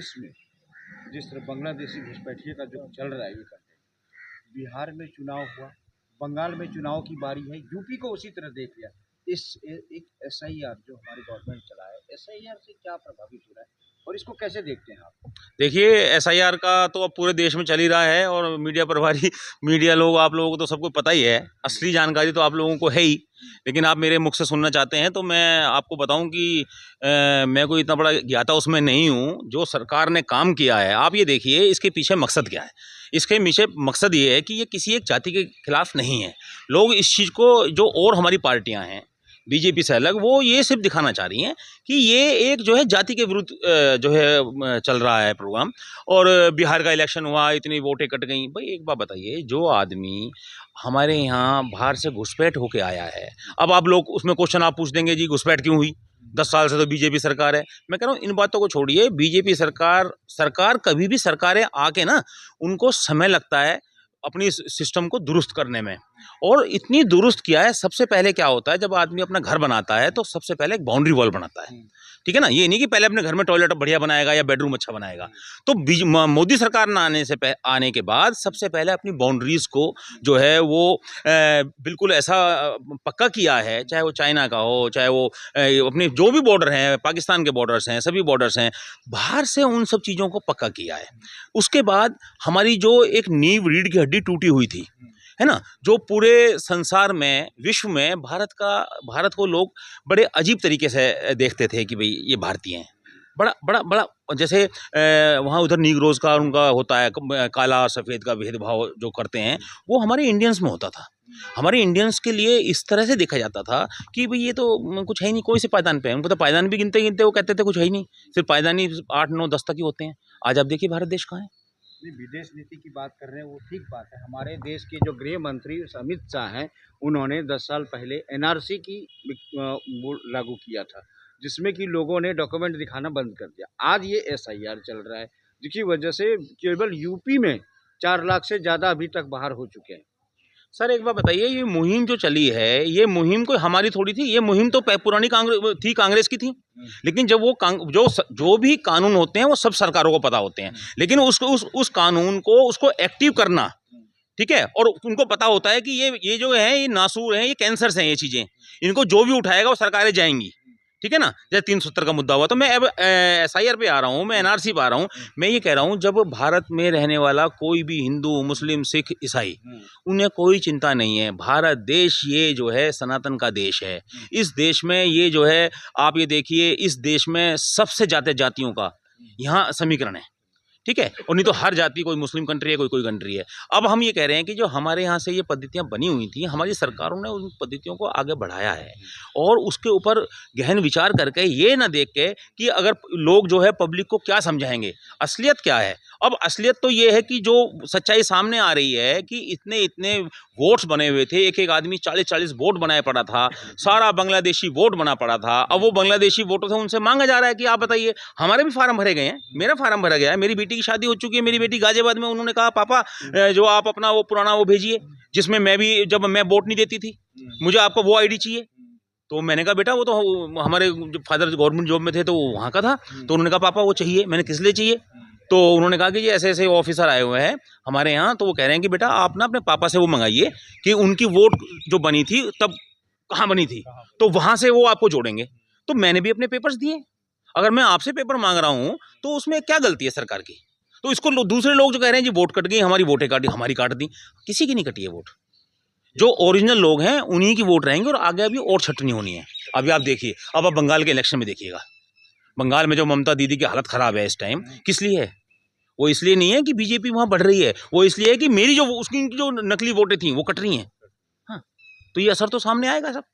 देश में जिस तरह बांग्लादेशी घुसपैठिए का जो चल रहा है ये करते, बिहार में चुनाव हुआ, बंगाल में चुनाव की बारी है, यूपी को उसी तरह देख लिया। एक एसआईआर जो हमारी गवर्नमेंट चला है, एसआईआर से क्या प्रभावित हो रहा है और इसको कैसे देखते हैं आप? देखिए, एसआईआर का तो अब पूरे देश में चल ही रहा है और मीडिया प्रभारी मीडिया लोग, आप लोगों को तो सबको पता ही है। असली जानकारी तो आप लोगों को है ही, लेकिन आप मेरे मुख से सुनना चाहते हैं तो मैं आपको बताऊं कि मैं कोई इतना बड़ा ज्ञाता उसमें नहीं हूं। जो सरकार ने काम किया है, आप ये देखिए इसके पीछे मकसद क्या है। इसके पीछे मकसद ये है कि ये किसी एक जाति के खिलाफ नहीं है। लोग इस चीज़ को, जो और हमारी पार्टियां हैं बीजेपी से अलग, वो ये सिर्फ दिखाना चाह रही हैं कि ये एक जो है जाति के विरुद्ध जो है चल रहा है प्रोग्राम। और बिहार का इलेक्शन हुआ, इतनी वोटें कट गई। भाई एक बात बताइए, जो आदमी हमारे यहाँ बाहर से घुसपैठ होके आया है, अब आप लोग उसमें क्वेश्चन आप पूछ देंगे जी घुसपैठ क्यों हुई, 10 साल से तो बीजेपी सरकार है। मैं कह रहा हूँ इन बातों को छोड़िए। बीजेपी सरकार कभी भी सरकारें आके ना, उनको समय लगता है अपनी सिस्टम को दुरुस्त करने में, और इतनी दुरुस्त किया है। सबसे पहले क्या होता है, जब आदमी अपना घर बनाता है तो सबसे पहले एक बाउंड्री वॉल बनाता है, ठीक है ना। ये नहीं कि पहले अपने घर में टॉयलेट बढ़िया बनाएगा या बेडरूम अच्छा बनाएगा। तो मोदी सरकार ने आने के बाद सबसे पहले अपनी बाउंड्रीज को जो है वो बिल्कुल ऐसा पक्का किया है, चाहे वो चाइना का हो, चाहे वो अपने जो भी बॉर्डर हैं, पाकिस्तान के बॉर्डर्स हैं, सभी बॉर्डर्स हैं, बाहर से उन सब चीज़ों को पक्का किया है। उसके बाद हमारी जो एक नींव, रीढ़ की हड्डी टूटी हुई थी, है ना, जो पूरे संसार में, विश्व में भारत को लोग बड़े अजीब तरीके से देखते थे कि भाई ये भारतीय हैं। बड़ा बड़ा बड़ा जैसे वहाँ उधर नीग्रोज का उनका होता है, काला और सफ़ेद का भेदभाव जो करते हैं, वो हमारे इंडियंस में होता था। हमारे इंडियंस के लिए इस तरह से देखा जाता था कि भाई ये तो कुछ है ही नहीं, कोई से पायदान पे है। उनको तो पायदान भी गिनते गिनते वो कहते थे कुछ है ही नहीं, सिर्फ पायदान ही 8, 9, 10 तक ही होते हैं। आज आप देखिए भारत देश कहाँ है। विदेश नीति की बात कर रहे हैं, वो ठीक बात है। हमारे देश के जो गृह मंत्री अमित शाह हैं, उन्होंने 10 साल पहले एनआरसी की लागू किया था, जिसमें कि लोगों ने डॉक्यूमेंट दिखाना बंद कर दिया। आज ये एसआईआर चल रहा है, जिसकी वजह से केवल यूपी में 4 लाख से ज़्यादा अभी तक बाहर हो चुके हैं। सर एक बात बताइए, ये मुहिम जो चली है, ये मुहिम कोई हमारी थोड़ी थी। ये मुहिम तो पुरानी कांग्रेस की थी। लेकिन जब वो जो भी कानून होते हैं वो सब सरकारों को पता होते हैं, लेकिन उस कानून को, उसको एक्टिव करना, ठीक है, और उनको पता होता है कि ये जो है, ये नासूर हैं, ये कैंसर्स हैं, ये चीज़ें, इनको जो भी उठाएगा वो सरकारें जाएंगी, ठीक है ना। जैसे 370 का मुद्दा हुआ, तो मैं अब एसआईआर पे आ रहा हूँ, मैं एनआरसी पे आ रहा हूँ। मैं ये कह रहा हूँ, जब भारत में रहने वाला कोई भी हिंदू, मुस्लिम, सिख, ईसाई, उन्हें कोई चिंता नहीं है। भारत देश ये जो है सनातन का देश है। इस देश में ये जो है, आप ये देखिए, इस देश में सबसे ज़्यादा जातियों का यहाँ समीकरण है, ठीक है। और नहीं तो हर जाति, कोई मुस्लिम कंट्री है, कोई कंट्री है। अब हम ये कह रहे हैं कि जो हमारे यहाँ से ये पद्धतियाँ बनी हुई थी, हमारी सरकारों ने उन पद्धतियों को आगे बढ़ाया है, और उसके ऊपर गहन विचार करके, ये ना देख के कि अगर लोग जो है पब्लिक को क्या समझाएंगे, असलियत क्या है। अब असलियत तो ये है कि जो सच्चाई सामने आ रही है कि इतने इतने वोट्स बने हुए थे, एक एक आदमी 40-40 वोट बनाए पड़ा था, सारा बांग्लादेशी वोट बना पड़ा था। अब वो बांग्लादेशी वोटों से उनसे मांगा जा रहा है कि आप बताइए, हमारे भी फार्म भरे गए हैं, मेरा फार्म भरा गया है, मेरी बेटी की शादी हो चुकी है, मेरी बेटी गाजियाबाद में, उन्होंने कहा पापा जो आप अपना वो पुराना वो भेजिए, जिसमें मैं भी, जब मैं वोट नहीं देती थी, मुझे आपका वो आईडी चाहिए। तो मैंने कहा बेटा वो तो हमारे फादर गवर्नमेंट जॉब में थे तो वहाँ का था। तो उन्होंने कहा पापा वो चाहिए। मैंने किस लिए चाहिए? तो उन्होंने कहा कि ये ऐसे ऐसे ऑफिसर आए हुए हैं हमारे यहाँ, तो वो कह रहे हैं कि बेटा आप ना अपने पापा से वो मंगाइए कि उनकी वोट जो बनी थी तब कहाँ बनी थी, तो वहाँ से वो आपको जोड़ेंगे। तो मैंने भी अपने पेपर्स दिए। अगर मैं आपसे पेपर मांग रहा हूँ तो उसमें क्या गलती है सरकार की? तो इसको दूसरे लोग जो कह रहे हैं जी वोट कट गई, हमारी वोटें काटी, हमारी काट दी, किसी की नहीं कटी है वोट। जो ओरिजिनल लोग हैं उन्हीं की वोट रहेंगे, और आगे अभी और छटनी होनी है। अभी आप देखिए, अब आप बंगाल के इलेक्शन में देखिएगा, बंगाल में जो ममता दीदी की हालत खराब है इस टाइम, किस लिए है? वो इसलिए नहीं है कि बीजेपी वहाँ बढ़ रही है, वो इसलिए है कि मेरी जो उसकी जो नकली वोटें थी वो कट रही हैं। हाँ, तो ये असर तो सामने आएगा सब।